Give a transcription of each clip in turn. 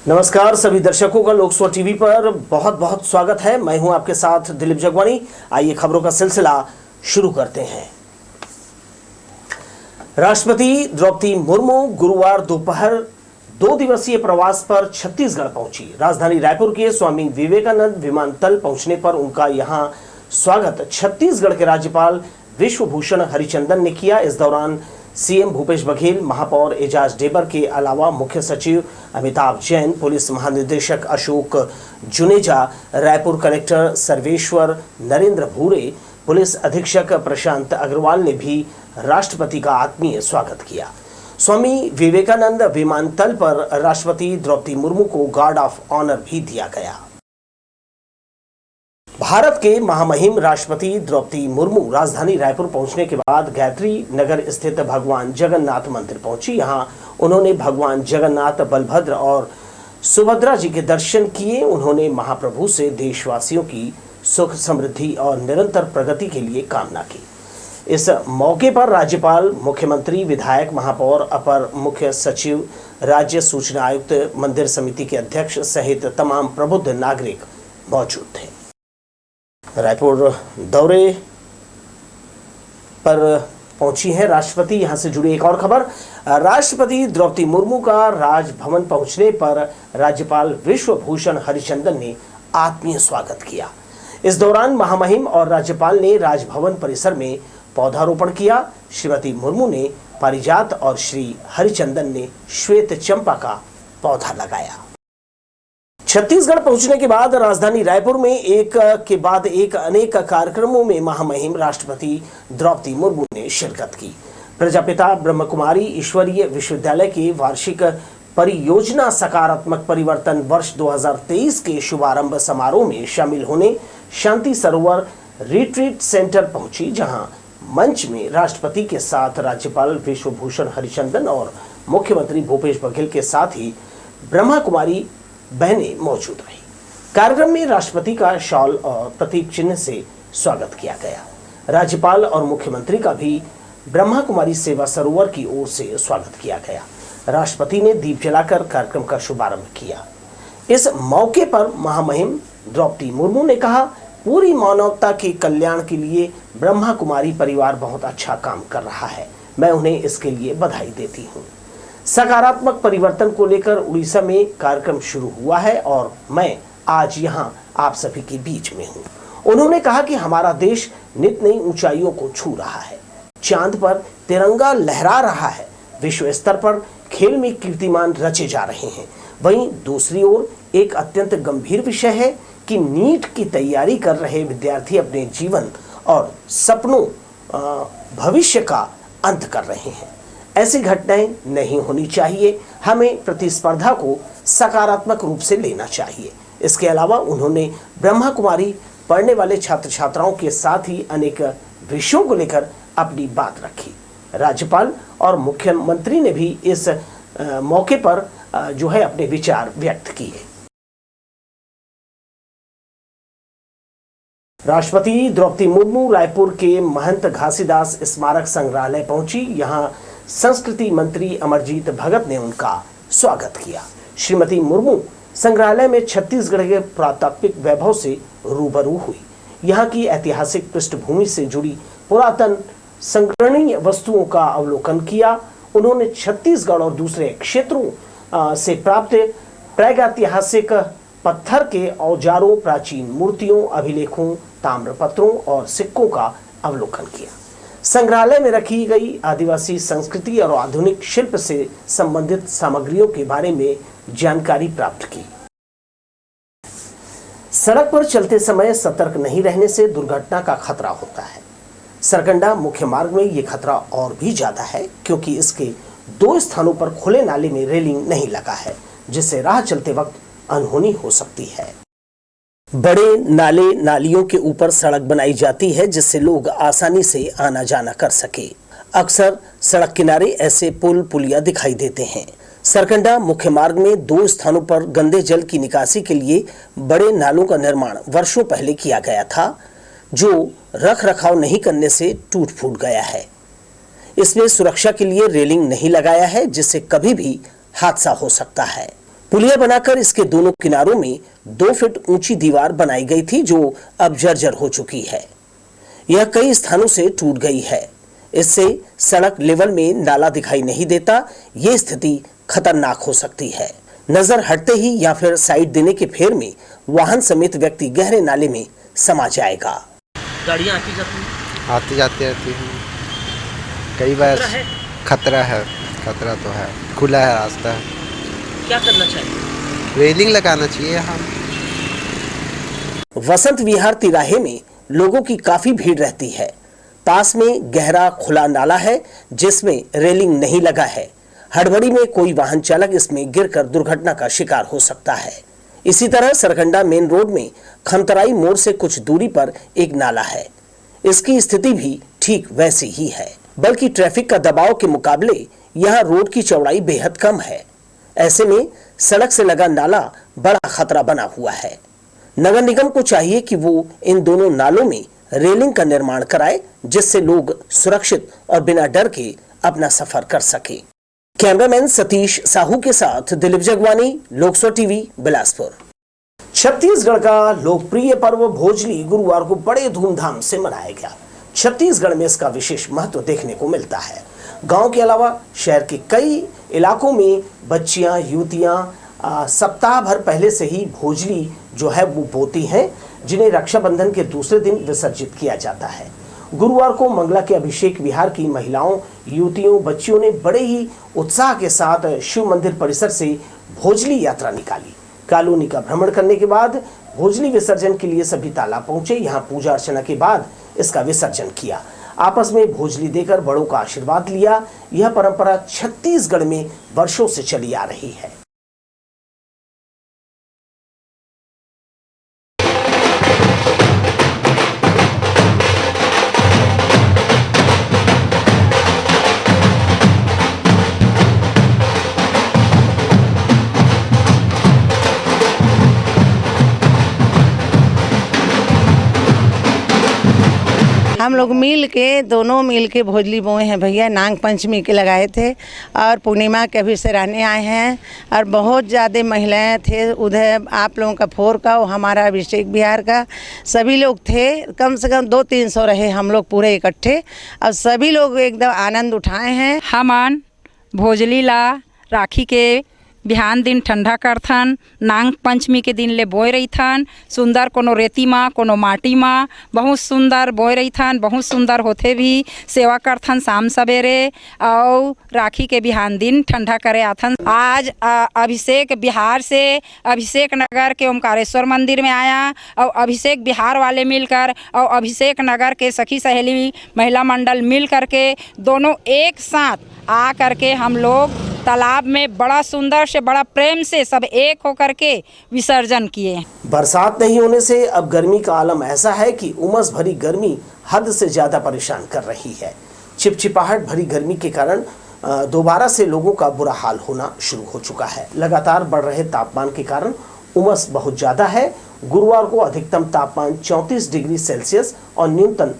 नमस्कार सभी दर्शकों का लोक स्वर टीवी पर बहुत बहुत स्वागत है। मैं हूं आपके साथ दिलीप जगवानी। आइए खबरों का सिलसिला शुरू करते हैं। राष्ट्रपति द्रौपदी मुर्मू गुरुवार दोपहर 2 दिवसीय प्रवास पर छत्तीसगढ़ पहुंची। राजधानी रायपुर के स्वामी विवेकानंद विमानतल पहुंचने पर उनका यहां स्वागत छत्तीसगढ़ के राज्यपाल विश्वभूषण हरिचंदन ने किया। इस दौरान सीएम भूपेश बघेल, महापौर एजाज ढेबर के अलावा मुख्य सचिव अमिताभ जैन, पुलिस महानिदेशक अशोक जुनेजा, रायपुर कलेक्टर सर्वेश्वर नरेंद्र भूरे, पुलिस अधीक्षक प्रशांत अग्रवाल ने भी राष्ट्रपति का आत्मीय स्वागत किया। स्वामी विवेकानंद विमानतल पर राष्ट्रपति द्रौपदी मुर्मू को गार्ड ऑफ ऑनर भी दिया गया। भारत के महामहिम राष्ट्रपति द्रौपदी मुर्मू राजधानी रायपुर पहुंचने के बाद गायत्री नगर स्थित भगवान जगन्नाथ मंदिर पहुंची। यहां उन्होंने भगवान जगन्नाथ, बलभद्र और सुभद्रा जी के दर्शन किए। उन्होंने महाप्रभु से देशवासियों की सुख, समृद्धि और निरंतर प्रगति के लिए कामना की। इस मौके पर राज्यपाल, मुख्यमंत्री, विधायक, महापौर, अपर मुख्य सचिव, राज्य सूचना आयुक्त, मंदिर समिति के अध्यक्ष सहित तमाम प्रबुद्ध नागरिक मौजूद थे। रायपुर दौरे पर पहुंची है राष्ट्रपति। यहां से जुड़ी एक और खबर। राष्ट्रपति द्रौपदी मुर्मू का राजभवन पहुंचने पर राज्यपाल विश्वभूषण हरिचंदन ने आत्मीय स्वागत किया। इस दौरान महामहिम और राज्यपाल ने राजभवन परिसर में पौधारोपण किया। श्रीमती मुर्मू ने पारिजात और श्री हरिचंदन ने श्वेत चंपा का पौधा लगाया। छत्तीसगढ़ पहुंचने के बाद राजधानी रायपुर में एक के बाद एक अनेक कार्यक्रमों में महामहिम राष्ट्रपति द्रौपदी मुर्मू ने शिरकत की। प्रजापिता ब्रह्मकुमारी ईश्वरीय विश्वविद्यालय के वार्षिक परियोजना सकारात्मक परिवर्तन वर्ष 2023 के शुभारंभ समारोह में शामिल होने शांति सरोवर रिट्रीट सेंटर पहुंची, जहां मंच में राष्ट्रपति के साथ राज्यपाल विश्वभूषण हरिचंदन और मुख्यमंत्री भूपेश बघेल के साथ ही ब्रह्मा कुमारी बहनें मौजूद रही। कार्यक्रम में राष्ट्रपति का शॉल और प्रतीक चिन्ह से स्वागत किया गया। राज्यपाल और मुख्यमंत्री का भी ब्रह्मा कुमारी सेवा सरोवर की ओर से स्वागत किया गया। राष्ट्रपति ने दीप जलाकर कार्यक्रम का शुभारंभ किया। इस मौके पर महामहिम द्रौपदी मुर्मू ने कहा, पूरी मानवता के कल्याण के लिए ब्रह्मा कुमारी परिवार बहुत अच्छा काम कर रहा है। मैं उन्हें इसके लिए बधाई देती हूँ। सकारात्मक परिवर्तन को लेकर उड़ीसा में कार्यक्रम शुरू हुआ है और मैं आज यहाँ आप सभी के बीच में हूँ। उन्होंने कहा कि हमारा देश नित नई ऊंचाइयों को छू रहा है, चांद पर तिरंगा लहरा रहा है, विश्व स्तर पर खेल में कीर्तिमान रचे जा रहे हैं। वहीं दूसरी ओर एक अत्यंत गंभीर विषय है कि नीट की तैयारी कर रहे विद्यार्थी अपने जीवन और सपनों, भविष्य का अंत कर रहे हैं। ऐसी घटनाएं नहीं होनी चाहिए। हमें प्रतिस्पर्धा को सकारात्मक रूप से लेना चाहिए। इसके अलावा उन्होंने ब्रह्मा कुमारी पढ़ने वाले छात्र छात्राओं के साथ ही अनेक विषयों को लेकर अपनी बात रखी। राज्यपाल और मुख्यमंत्री ने भी इस मौके पर अपने विचार व्यक्त किए। राष्ट्रपति द्रौपदी मुर्मू रायपुर के महंत घासीदास स्मारक संग्रहालय पहुंची। यहां संस्कृति मंत्री अमरजीत भगत ने उनका स्वागत किया। श्रीमती मुर्मू संग्रहालय में छत्तीसगढ़ के पुरातात्विक वैभव से रूबरू हुई। यहाँ की ऐतिहासिक पृष्ठभूमि से जुड़ी पुरातन संग्रहणीय वस्तुओं का अवलोकन किया। उन्होंने छत्तीसगढ़ और दूसरे क्षेत्रों से प्राप्त प्रागैतिहासिक पत्थर के औजारों, प्राचीन मूर्तियों, अभिलेखों, ताम्रपत्रों और सिक्कों का अवलोकन किया। संग्रहालय में रखी गई आदिवासी संस्कृति और आधुनिक शिल्प से संबंधित सामग्रियों के बारे में जानकारी प्राप्त की। सड़क पर चलते समय सतर्क नहीं रहने से दुर्घटना का खतरा होता है। सरकंडा मुख्य मार्ग में ये खतरा और भी ज्यादा है, क्योंकि इसके 2 स्थानों पर खुले नाले में रेलिंग नहीं लगा है, जिससे राह चलते वक्त अनहोनी हो सकती है। बड़े नाले नालियों के ऊपर सड़क बनाई जाती है, जिससे लोग आसानी से आना जाना कर सके। अक्सर सड़क किनारे ऐसे पुल पुलिया दिखाई देते हैं। सरकंडा मुख्य मार्ग में 2 स्थानों पर गंदे जल की निकासी के लिए बड़े नालों का निर्माण वर्षों पहले किया गया था, जो रख रखाव नहीं करने से टूट फूट गया है। इसमें सुरक्षा के लिए रेलिंग नहीं लगाया है, जिससे कभी भी हादसा हो सकता है। पुलिया बनाकर इसके दोनों किनारों में 2 फीट ऊंची दीवार बनाई गई थी जो अब जर्जर हो चुकी है। यह कई स्थानों से टूट गई है। इससे सड़क लेवल में नाला दिखाई नहीं देता। ये स्थिति खतरनाक हो सकती है। नजर हटते ही या फिर साइड देने के फेर में वाहन समेत व्यक्ति गहरे नाले में समा जाएगा। गाड़ियाँ आती जाती रहती हैं। कई बार खतरा तो है, खुला है रास्ता। क्या करना चाहिए? रेलिंग लगाना चाहिए। हम वसंत विहार तिराहे में लोगों की काफी भीड़ रहती है। पास में गहरा खुला नाला है जिसमें रेलिंग नहीं लगा है। हड़बड़ी में कोई वाहन चालक इसमें गिरकर दुर्घटना का शिकार हो सकता है। इसी तरह सरकंडा मेन रोड में खमतराई मोड़ से कुछ दूरी पर एक नाला है। इसकी स्थिति भी ठीक वैसी ही है, बल्कि ट्रैफिक का दबाव के मुकाबले यहाँ रोड की चौड़ाई बेहद कम है। ऐसे में सड़क से लगा नाला बड़ा खतरा बना हुआ है। नगर निगम को चाहिए कि वो इन दोनों नालों में रेलिंग का निर्माण कराए, जिससे लोग सुरक्षित और बिना डर के अपना सफर कर सके। कैमरामैन सतीश साहू के साथ दिलीप जगवानी, लोकसभा टीवी, बिलासपुर। छत्तीसगढ़ का लोकप्रिय पर्व भोजली गुरुवार को बड़े धूमधाम से मनाया गया। छत्तीसगढ़ में इसका विशेष महत्व देखने को मिलता है। गांव के अलावा शहर के कई इलाकों में बच्चियां, युवतियां सप्ताह भर पहले से ही भोजली जो है वो बोती हैं, जिन्हें रक्षाबंधन के दूसरे दिन विसर्जित किया जाता है। गुरुवार को मंगला के अभिषेक विहार की महिलाओं, युवतियों, बच्चियों ने बड़े ही उत्साह के साथ शिव मंदिर परिसर से भोजली यात्रा निकाली। कॉलोनी का भ्रमण करने के बाद भोजली विसर्जन के लिए सभी तालाब पहुंचे। यहाँ पूजा अर्चना के बाद इसका विसर्जन किया। आपस में भोजली देकर बड़ों का आशीर्वाद लिया। यह परंपरा छत्तीसगढ़ में वर्षों से चली आ रही है। हम लोग दोनों मिल के भोजली बोए हैं भैया। नाग पंचमी के लगाए थे और पूर्णिमा के अभी से रहने आए हैं और बहुत ज़्यादा महिलाएं थे। उधर आप लोगों का फोर का और हमारा अभिषेक बिहार का सभी लोग थे। कम से कम 200-300 रहे हम लोग पूरे इकट्ठे और सभी लोग एकदम आनंद उठाए हैं। हमन भोजली ला राखी के बिहान दिन ठंडा करथन। नाग पंचमी के दिन ले बोए रहीथन। सुंदर कोनो रेती माँ कोनो माटी माँ बहुत सुंदर बोए रहीथन। बहुत सुंदर होते भी सेवा करथन शाम सवेरे और राखी के बिहान दिन ठंडा करे आथन। आज अभिषेक बिहार से अभिषेक नगर के ओमकारेश्वर मंदिर में आया और अभिषेक बिहार वाले मिलकर और अभिषेक नगर के सखी सहेली महिला मंडल मिल करके दोनों एक साथ आ करके हम लोग तालाब में बड़ा सुंदर से बड़ा प्रेम से सब एक होकर के विसर्जन किए। बरसात नहीं होने से अब गर्मी का आलम ऐसा है कि उमस भरी गर्मी हद से ज्यादा परेशान कर रही है। चिपचिपाहट भरी गर्मी के कारण दोबारा से लोगों का बुरा हाल होना शुरू हो चुका है। लगातार बढ़ रहे तापमान के कारण उमस बहुत ज्यादा है। गुरुवार को अधिकतम तापमान 34 डिग्री सेल्सियस और न्यूनतम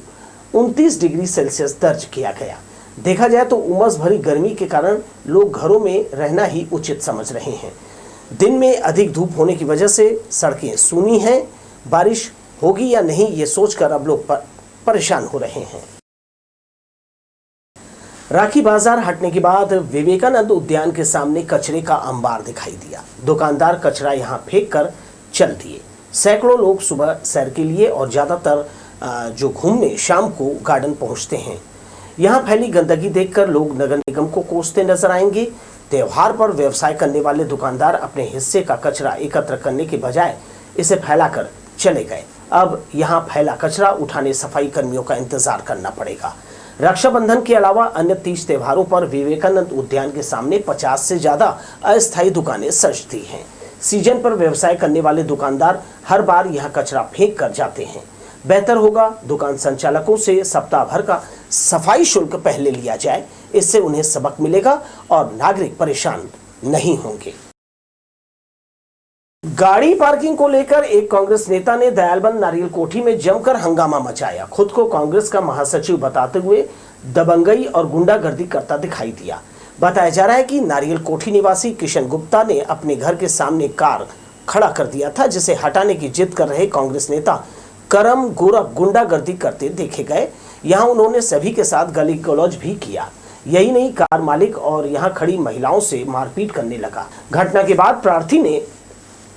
29 डिग्री सेल्सियस दर्ज किया गया। देखा जाए तो उमस भरी गर्मी के कारण लोग घरों में रहना ही उचित समझ रहे हैं। दिन में अधिक धूप होने की वजह से सड़कें सूनी हैं। बारिश होगी या नहीं ये सोचकर अब लोग परेशान हो रहे हैं। राखी बाजार हटने के बाद विवेकानंद उद्यान के सामने कचरे का अंबार दिखाई दिया। दुकानदार कचरा यहां फेंक कर चल दिए। सैकड़ों लोग सुबह सैर के लिए और ज्यादातर जो घूमने शाम को गार्डन पहुंचते हैं। यहाँ फैली गंदगी देखकर लोग नगर निगम को कोसते नजर आएंगे। त्योहार पर व्यवसाय करने वाले दुकानदार अपने हिस्से का कचरा एकत्र करने के बजाय इसे फैलाकर चले गए। अब यहाँ फैला कचरा उठाने सफाई कर्मियों का इंतजार करना पड़ेगा। रक्षाबंधन के अलावा अन्य 30 त्योहारों पर विवेकानंद उद्यान के सामने 50 से ज्यादा अस्थायी दुकानें सजती हैं। सीजन पर व्यवसाय करने वाले दुकानदार हर बार यहाँ कचरा फेंक कर जाते हैं। बेहतर होगा दुकान संचालकों से सप्ताह भर का सफाई शुल्क पहले लिया जाए। इससे उन्हें सबक मिलेगा और नागरिक परेशान नहीं होंगे। गाड़ी पार्किंग को लेकर एक कांग्रेस नेता ने दयालबंद नारियल कोठी में जमकर हंगामा मचाया। खुद को कांग्रेस का महासचिव बताते हुए दबंगई और गुंडागर्दी करता दिखाई दिया। बताया जा रहा है कि नारियल कोठी निवासी किशन गुप्ता ने अपने घर के सामने कार खड़ा कर दिया था, जिसे हटाने की जिद कर रहे कांग्रेस नेता करम गोरख गुंडागर्दी करते देखे गए। यहां उन्होंने सभी के साथ गाली गलौज भी किया। यही नहीं, कार मालिक और यहां खड़ी महिलाओं से मारपीट करने लगा। घटना के बाद प्रार्थी ने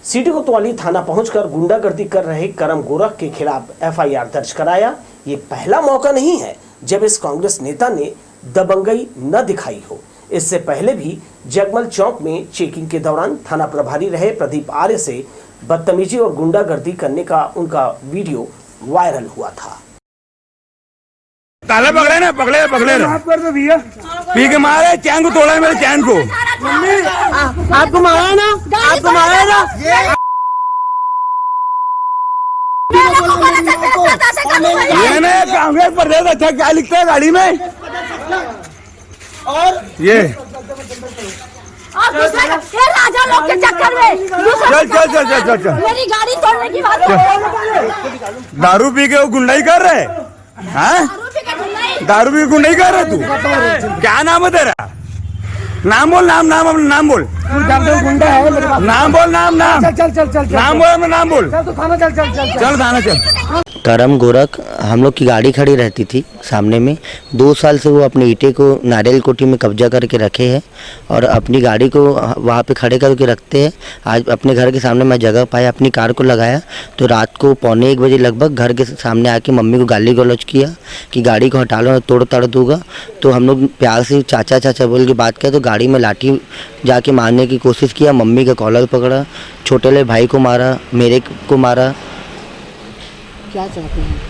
सिटी कोतवाली थाना पहुंचकर गुंडागर्दी कर रहे करम गोरख के खिलाफ FIR दर्ज कराया। ये पहला मौका नहीं है जब इस कांग्रेस नेता ने दबंगई न दिखाई हो। इससे पहले भी जगमल चौक में चेकिंग के दौरान थाना प्रभारी रहे प्रदीप आर्य से बदतमीजी और गुंडागर्दी करने का उनका वीडियो वायरल हुआ था। ताला पकड़े ना, पकड़े ना पी के मारे, चैन को तोड़ा मेरे चैन को। आपको मारा ना, आपको मारा ना। ये ना कांग्रेस पर अच्छा क्या लिखते हैं गाड़ी में, और ये राजा लोग के चक्कर में चल मेरी गाड़ी तोड़ने की बात है। दारू पी के वो गुंडाई कर रहे हैं, दारू पी के गुंडाई कर रहे तू। क्या नाम है तेरा? नाम बोल, नाम बोल, नाम बोल, नाम बोल, अपना नाम बोल। चल थाना चल। करम गोरख, हम लोग की गाड़ी खड़ी रहती थी सामने में। 2 साल से वो अपने ईंटे को नारियल कोठी में कब्जा करके रखे हैं और अपनी गाड़ी को वहाँ पे खड़े करके रखते हैं। आज अपने घर के सामने मैं जगह पाया, अपनी कार को लगाया तो रात को 1:45 बजे लगभग घर के सामने आके मम्मी को गाली गलौज किया कि गाड़ी को हटा लो, तोड़ तड़ दूंगा। तो हम लोग प्यार से चाचा बोल के बात किया तो गाड़ी में लाठी जाके मारने की कोशिश किया। मम्मी का कॉलर पकड़ा, छोटे भाई को मारा, मेरे को मारा। क्या चाहते हैं?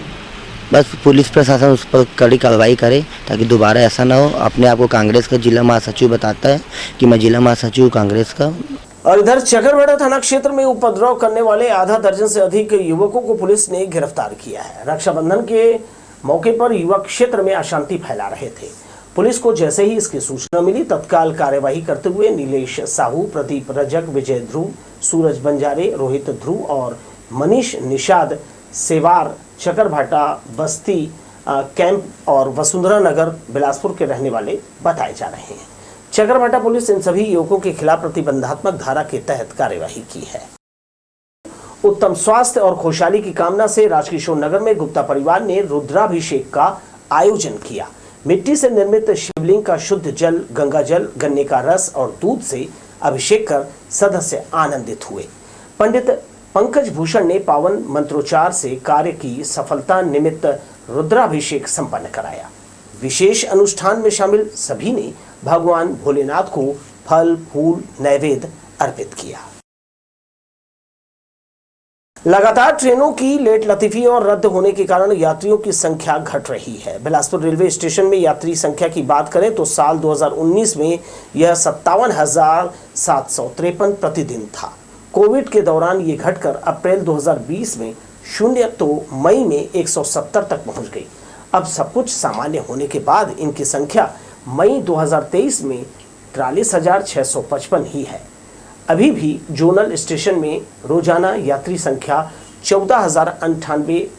बस पुलिस प्रशासन उस पर कड़ी कार्रवाई करे ताकि दोबारा ऐसा ना हो। अपने आप को कांग्रेस का जिला महासचिव बताता है कि मैं जिला महासचिव कांग्रेस का। और इधर चकरभाटा थाना क्षेत्र में उपद्रव करने वाले आधा दर्जन से अधिक युवकों को पुलिस ने गिरफ्तार किया है। रक्षाबंधन के मौके पर युवक क्षेत्र में अशांति फैला रहे थे। पुलिस को जैसे ही इसकी सूचना मिली तत्काल कार्यवाही करते हुए नीलेश साहू, प्रदीप रजक, विजय ध्रुव, सूरज बंजारे, रोहित ध्रुव और मनीष निषाद सेवार चकरभाटा बस्ती कैंप और वसुंधरा नगर बिलासपुर के रहने वाले बताए जा रहे हैं। चकरभाटा पुलिस इन सभी युवकों के खिलाफ प्रतिबंधात्मक धारा के तहत कार्यवाही की है। उत्तम स्वास्थ्य और खुशहाली की कामना से राजकिशोर नगर में गुप्ता परिवार ने रुद्राभिषेक का आयोजन किया। मिट्टी से निर्मित शिवलिंग का शुद्ध जल, गंगा जल, गन्ने का रस और दूध से अभिषेक कर सदस्य आनंदित हुए। पंडित पंकज भूषण ने पावन मंत्रोच्चार से कार्य की सफलता निमित्त रुद्राभिषेक संपन्न कराया। विशेष अनुष्ठान में शामिल सभी ने भगवान भोलेनाथ को फल, फूल, नैवेद्य अर्पित किया। लगातार ट्रेनों की लेट लतीफी और रद्द होने के कारण यात्रियों की संख्या घट रही है। बिलासपुर रेलवे स्टेशन में यात्री संख्या की बात करें तो साल 2019 में यह 57,753 प्रतिदिन था। कोविड के दौरान ये घटकर अप्रैल 2020 में 0 तो मई में 170 तक पहुंच गई। अब सब कुछ सामान्य होने के बाद इनकी संख्या मई 2023 में 43,655 ही है। अभी भी जोनल स्टेशन में रोजाना यात्री संख्या 14,098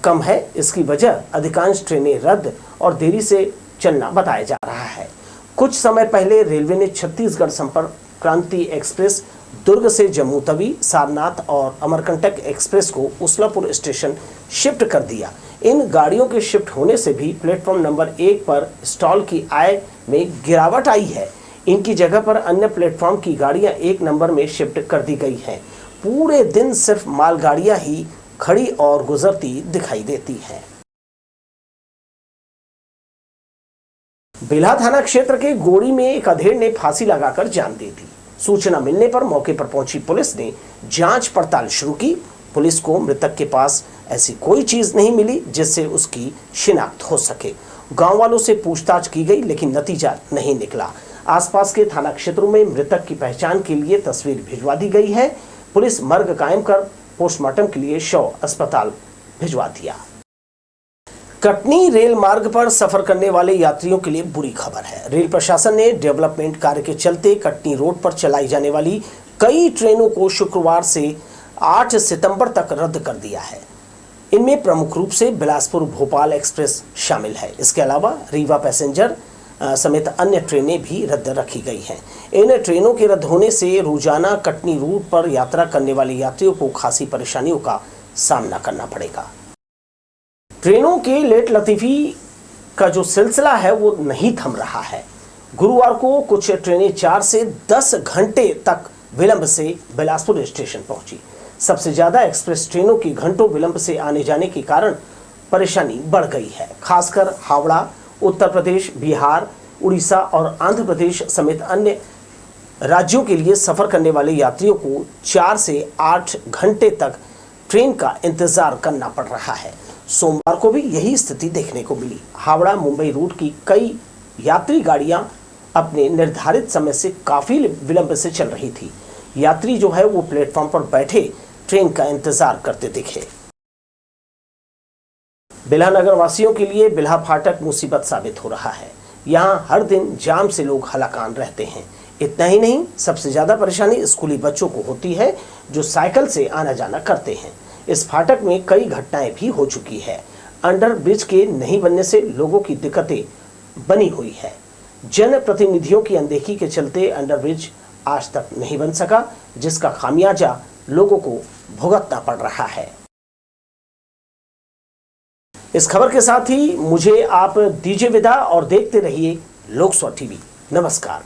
कम है। इसकी वजह अधिकांश ट्रेनें रद्द और देरी से चलना बताया जा रहा है। कुछ समय पहले रेलवे ने छत्तीसगढ़ संपर्क क्रांति एक्सप्रेस दुर्ग से जम्मू तवी, सारनाथ और अमरकंटक एक्सप्रेस को उसलापुर स्टेशन शिफ्ट कर दिया। इन गाड़ियों के शिफ्ट होने से भी प्लेटफॉर्म नंबर 1 पर स्टॉल की आय में गिरावट आई है। इनकी जगह पर अन्य प्लेटफॉर्म की गाड़ियां 1 नंबर में शिफ्ट कर दी गई हैं। पूरे दिन सिर्फ मालगाड़ियां ही खड़ी और गुजरती दिखाई देती हैं। बेल्हा थाना क्षेत्र के गोड़ी में एक अधेड़ ने फांसी लगाकर जान दे दी। सूचना मिलने पर मौके पर पहुंची पुलिस ने जांच पड़ताल शुरू की। पुलिस को मृतक के पास ऐसी कोई चीज नहीं मिली जिससे उसकी शिनाख्त हो सके। गांव वालों से पूछताछ की गई लेकिन नतीजा नहीं निकला। आसपास के थाना क्षेत्रों में मृतक की पहचान के लिए तस्वीर भिजवा दी गई है। पुलिस मर्ग कायम कर पोस्टमार्टम के लिए शव अस्पताल भिजवा दिया। कटनी रेल मार्ग पर सफर करने वाले यात्रियों के लिए बुरी खबर है। रेल प्रशासन ने डेवलपमेंट कार्य के चलते कटनी रोड पर चलाई जाने वाली कई ट्रेनों को शुक्रवार से 8 सितंबर तक रद्द कर दिया है। इनमें प्रमुख रूप से बिलासपुर भोपाल एक्सप्रेस शामिल है। इसके अलावा रीवा पैसेंजर, समेत अन्य ट्रेनें भी रद्द रखी गई हैं। इन ट्रेनों के रद्द होने से रोजाना कटनी रूट पर यात्रा करने वाले यात्रियों को खासी परेशानियों का सामना करना पड़ेगा। ट्रेनों के लेट लतीफी का जो सिलसिला है वो नहीं थम रहा है। गुरुवार को कुछ ट्रेनें 4 से 10 घंटे तक विलंब से बिलासपुर स्टेशन पहुंची। सबसे ज्यादा एक्सप्रेस ट्रेनों की घंटों विलंब से आने जाने के कारण परेशानी बढ़ गई है। खासकर हावड़ा, उत्तर प्रदेश, बिहार, उड़ीसा और आंध्र प्रदेश समेत अन्य राज्यों के लिए सफर करने वाले यात्रियों को 4 से 8 घंटे तक ट्रेन का इंतजार करना पड़ रहा है। सोमवार को भी यही स्थिति देखने को मिली। हावड़ा मुंबई रूट की कई यात्री गाड़ियां अपने निर्धारित समय से काफी विलंब से चल रही थी। यात्री जो है वो प्लेटफॉर्म पर बैठे ट्रेन का इंतजार करते दिखे। बिल्हा नगर वासियों के लिए बिल्हा फाटक मुसीबत साबित हो रहा है। यहाँ हर दिन जाम से लोग हलाकान रहते हैं। इतना ही नहीं, सबसे ज्यादा परेशानी स्कूली बच्चों को होती है जो साइकिल से आना जाना करते हैं। इस फाटक में कई घटनाएं भी हो चुकी है। अंडर ब्रिज के नहीं बनने से लोगों की दिक्कतें बनी हुई है। जनप्रतिनिधियों की अनदेखी के चलते अंडर ब्रिज आज तक नहीं बन सका, जिसका खामियाजा लोगों को भुगतना पड़ रहा है। इस खबर के साथ ही मुझे आप दीजिए विदा और देखते रहिए लोकसभा टीवी। नमस्कार।